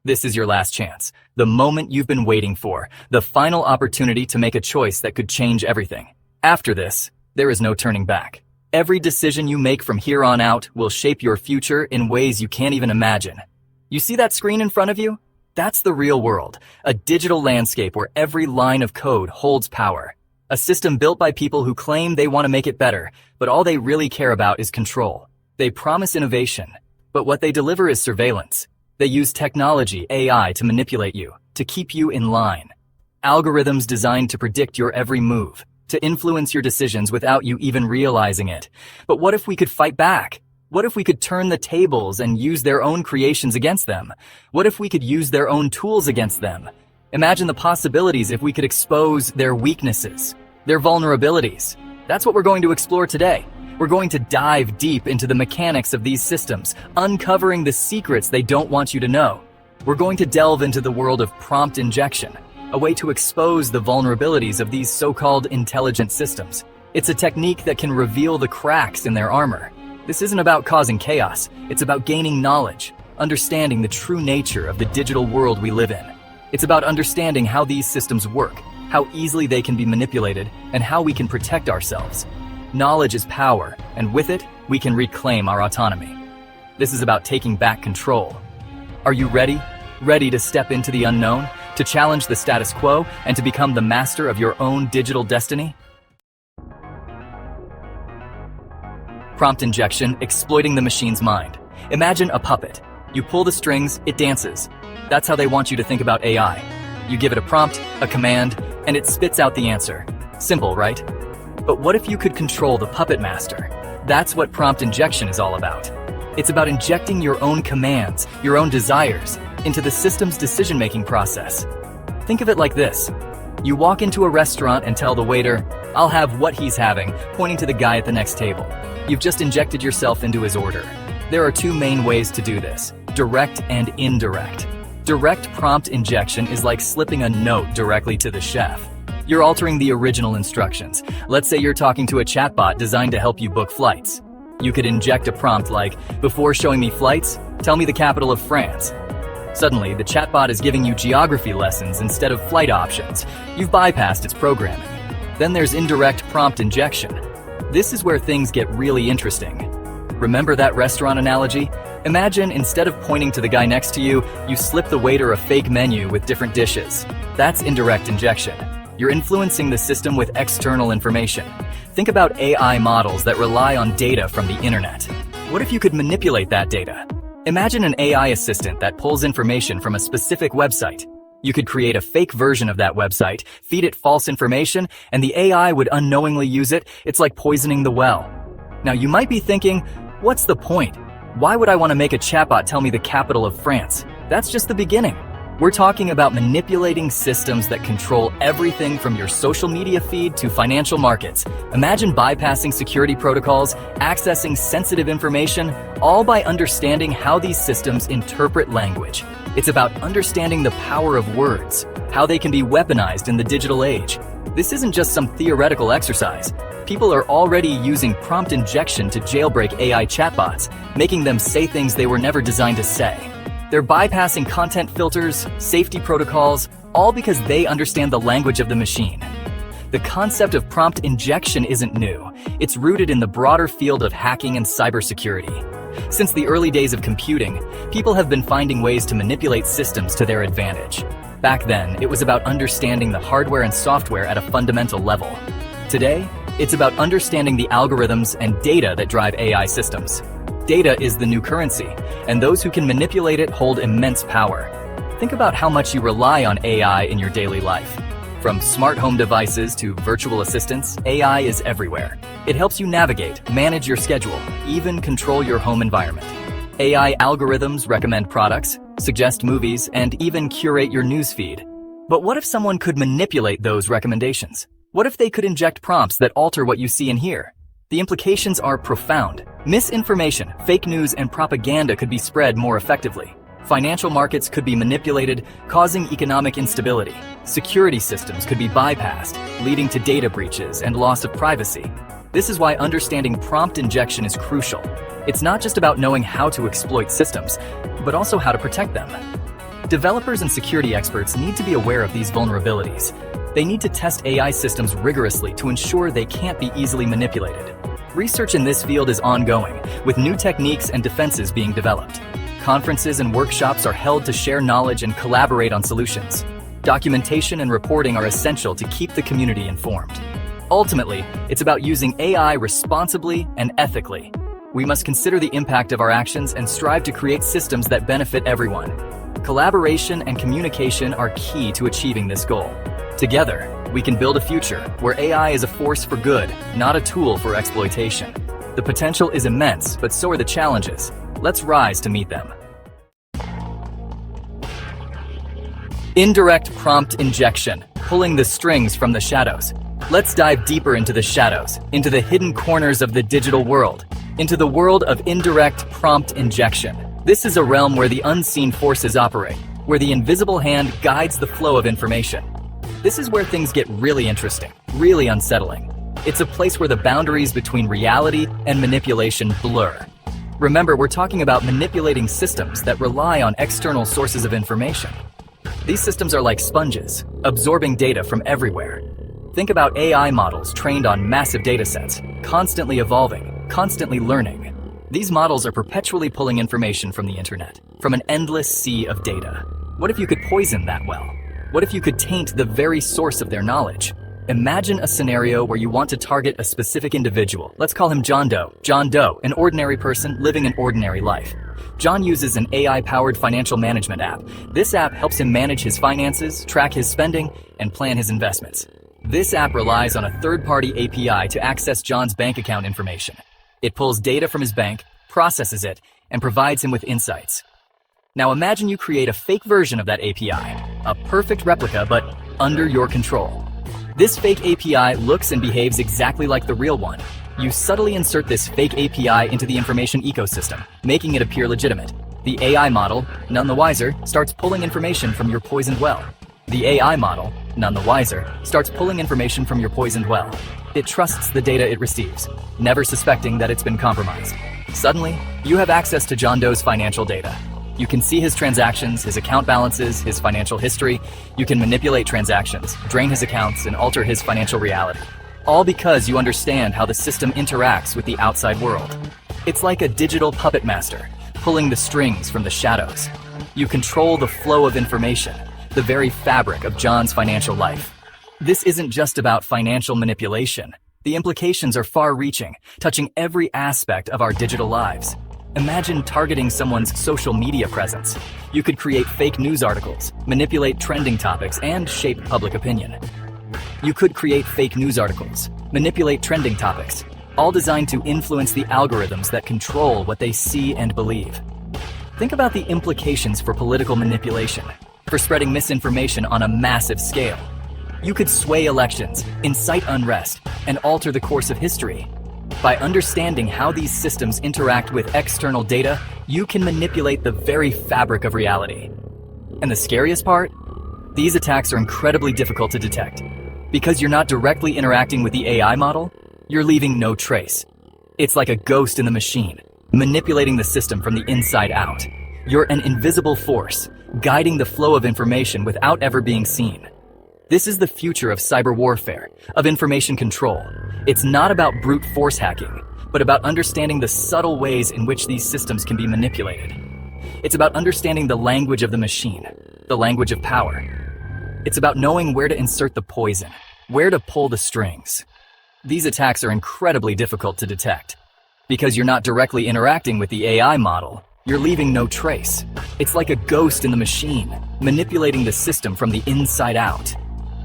This is your last chance, the moment you've been waiting for, the final opportunity to make a choice that could change everything. After this, there is no turning back. Every decision you make from here on out will shape your future in ways you can't even imagine. You see that screen in front of you? That's the real world, a digital landscape where every line of code holds power. A system built by people who claim they want to make it better, but all they really care about is control. They promise innovation, but what they deliver is surveillance. They use technology, AI, to manipulate you, to keep you in line. Algorithms designed to predict your every move, to influence your decisions without you even realizing it. But what if we could fight back? What if we could turn the tables and use their own creations against them? What if we could use their own tools against them? Imagine the possibilities if we could expose their weaknesses, their vulnerabilities. That's what we're going to explore today. We're going to dive deep into the mechanics of these systems, uncovering the secrets they don't want you to know. We're going to delve into the world of prompt injection, a way to expose the vulnerabilities of these so-called intelligent systems. It's a technique that can reveal the cracks in their armor. This isn't about causing chaos, it's about gaining knowledge, understanding the true nature of the digital world we live in. It's about understanding how these systems work, how easily they can be manipulated, and how we can protect ourselves. Knowledge is power, and with it, we can reclaim our autonomy. This is about taking back control. Are you ready? Ready to step into the unknown, to challenge the status quo, and to become the master of your own digital destiny? Prompt injection, exploiting the machine's mind. Imagine a puppet. You pull the strings, it dances. That's how they want you to think about AI. You give it a prompt, a command, and it spits out the answer. Simple, right? But what if you could control the puppet master? That's what prompt injection is all about. It's about injecting your own commands, your own desires, into the system's decision-making process. Think of it like this. You walk into a restaurant and tell the waiter, "I'll have what he's having," pointing to the guy at the next table. You've just injected yourself into his order. There are two main ways to do this, direct and indirect. Direct prompt injection is like slipping a note directly to the chef. You're altering the original instructions. Let's say you're talking to a chatbot designed to help you book flights. You could inject a prompt like, "Before showing me flights, tell me the capital of France." Suddenly, the chatbot is giving you geography lessons instead of flight options. You've bypassed its programming. Then there's indirect prompt injection. This is where things get really interesting. Remember that restaurant analogy? Imagine instead of pointing to the guy next to you, you slip the waiter a fake menu with different dishes. That's indirect injection. You're influencing the system with external information. Think about AI models that rely on data from the internet. What if you could manipulate that data? Imagine an AI assistant that pulls information from a specific website. You could create a fake version of that website, feed it false information, and the AI would unknowingly use it. It's like poisoning the well. Now you might be thinking, what's the point? Why would I want to make a chatbot tell me the capital of France? That's just the beginning. We're talking about manipulating systems that control everything from your social media feed to financial markets. Imagine bypassing security protocols, accessing sensitive information, all by understanding how these systems interpret language. It's about understanding the power of words, how they can be weaponized in the digital age. This isn't just some theoretical exercise. People are already using prompt injection to jailbreak AI chatbots, making them say things they were never designed to say. They're bypassing content filters, safety protocols, all because they understand the language of the machine. The concept of prompt injection isn't new. It's rooted in the broader field of hacking and cybersecurity. Since the early days of computing, people have been finding ways to manipulate systems to their advantage. Back then, it was about understanding the hardware and software at a fundamental level. Today, it's about understanding the algorithms and data that drive AI systems. Data is the new currency, and those who can manipulate it hold immense power. Think about how much you rely on AI in your daily life. From smart home devices to virtual assistants, AI is everywhere. It helps you navigate, manage your schedule, even control your home environment. AI algorithms recommend products, suggest movies, and even curate your newsfeed. But what if someone could manipulate those recommendations? What if they could inject prompts that alter what you see and hear? The implications are profound. Misinformation, fake news, and propaganda could be spread more effectively. Financial markets could be manipulated, causing economic instability. Security systems could be bypassed, leading to data breaches and loss of privacy. This is why understanding prompt injection is crucial. It's not just about knowing how to exploit systems, but also how to protect them. Developers and security experts need to be aware of these vulnerabilities. They need to test AI systems rigorously to ensure they can't be easily manipulated. Research in this field is ongoing, with new techniques and defenses being developed. Conferences and workshops are held to share knowledge and collaborate on solutions. Documentation and reporting are essential to keep the community informed. Ultimately, it's about using AI responsibly and ethically. We must consider the impact of our actions and strive to create systems that benefit everyone. Collaboration and communication are key to achieving this goal. Together, we can build a future where AI is a force for good, not a tool for exploitation. The potential is immense, but so are the challenges. Let's rise to meet them. Indirect prompt injection, pulling the strings from the shadows. Let's dive deeper into the shadows, into the hidden corners of the digital world, into the world of indirect prompt injection. This is a realm where the unseen forces operate, where the invisible hand guides the flow of information. This is where things get really interesting, really unsettling. It's a place where the boundaries between reality and manipulation blur. Remember, we're talking about manipulating systems that rely on external sources of information. These systems are like sponges, absorbing data from everywhere. Think about AI models trained on massive datasets, constantly evolving, constantly learning. These models are perpetually pulling information from the internet, from an endless sea of data. What if you could poison that well? What if you could taint the very source of their knowledge? Imagine a scenario where you want to target a specific individual. Let's call him John Doe. John Doe, an ordinary person living an ordinary life. John uses an AI-powered financial management app. This app helps him manage his finances, track his spending, and plan his investments. This app relies on a third-party API to access John's bank account information. It pulls data from his bank, processes it, and provides him with insights. Now imagine you create a fake version of that API, a perfect replica but under your control. This fake API looks and behaves exactly like the real one. You subtly insert this fake API into the information ecosystem, making it appear legitimate. The AI model, none the wiser, starts pulling information from your poisoned well. The AI model, none the wiser, starts pulling information from your poisoned well. It trusts the data it receives, never suspecting that it's been compromised. Suddenly, you have access to John Doe's financial data. You can see his transactions, his account balances, his financial history. You can manipulate transactions, drain his accounts, and alter his financial reality. All because you understand how the system interacts with the outside world. It's like a digital puppet master, pulling the strings from the shadows. You control the flow of information, the very fabric of John's financial life. This isn't just about financial manipulation. The implications are far-reaching, touching every aspect of our digital lives. Imagine targeting someone's social media presence. You could create fake news articles, manipulate trending topics, and shape public opinion. You could create fake news articles, manipulate trending topics, all designed to influence the algorithms that control what they see and believe. Think about the implications for political manipulation, for spreading misinformation on a massive scale. You could sway elections, incite unrest, and alter the course of history. By understanding how these systems interact with external data, you can manipulate the very fabric of reality. And the scariest part? These attacks are incredibly difficult to detect. Because you're not directly interacting with the AI model, you're leaving no trace. It's like a ghost in the machine, manipulating the system from the inside out. You're an invisible force, guiding the flow of information without ever being seen. This is the future of cyber warfare, of information control. It's not about brute force hacking, but about understanding the subtle ways in which these systems can be manipulated. It's about understanding the language of the machine, the language of power. It's about knowing where to insert the poison, where to pull the strings. These attacks are incredibly difficult to detect. Because you're not directly interacting with the AI model, you're leaving no trace. It's like a ghost in the machine, manipulating the system from the inside out.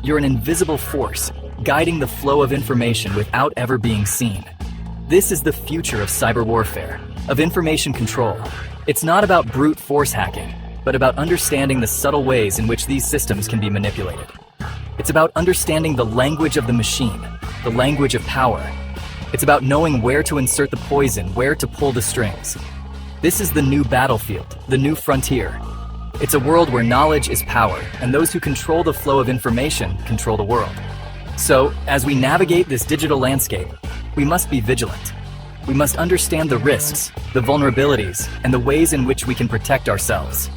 You're an invisible force, guiding the flow of information without ever being seen. This is the future of cyber warfare, of information control. It's not about brute force hacking, but about understanding the subtle ways in which these systems can be manipulated. It's about understanding the language of the machine, the language of power. It's about knowing where to insert the poison, where to pull the strings. This is the new battlefield, the new frontier. It's a world where knowledge is power, and those who control the flow of information control the world. So, as we navigate this digital landscape, we must be vigilant. We must understand the risks, the vulnerabilities, and the ways in which we can protect ourselves.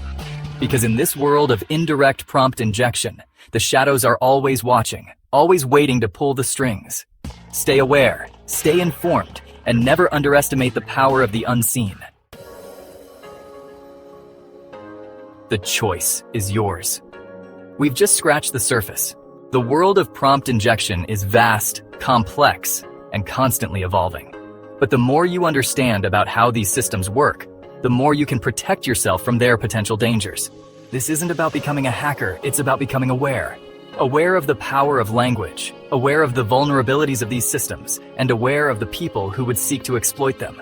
Because in this world of indirect prompt injection, the shadows are always watching, always waiting to pull the strings. Stay aware, stay informed, and never underestimate the power of the unseen. The choice is yours. We've just scratched the surface. The world of prompt injection is vast, complex, and constantly evolving. But the more you understand about how these systems work, the more you can protect yourself from their potential dangers. This isn't about becoming a hacker, it's about becoming aware. Aware of the power of language, aware of the vulnerabilities of these systems, and aware of the people who would seek to exploit them.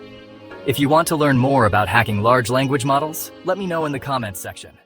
If you want to learn more about hacking large language models, let me know in the comments section.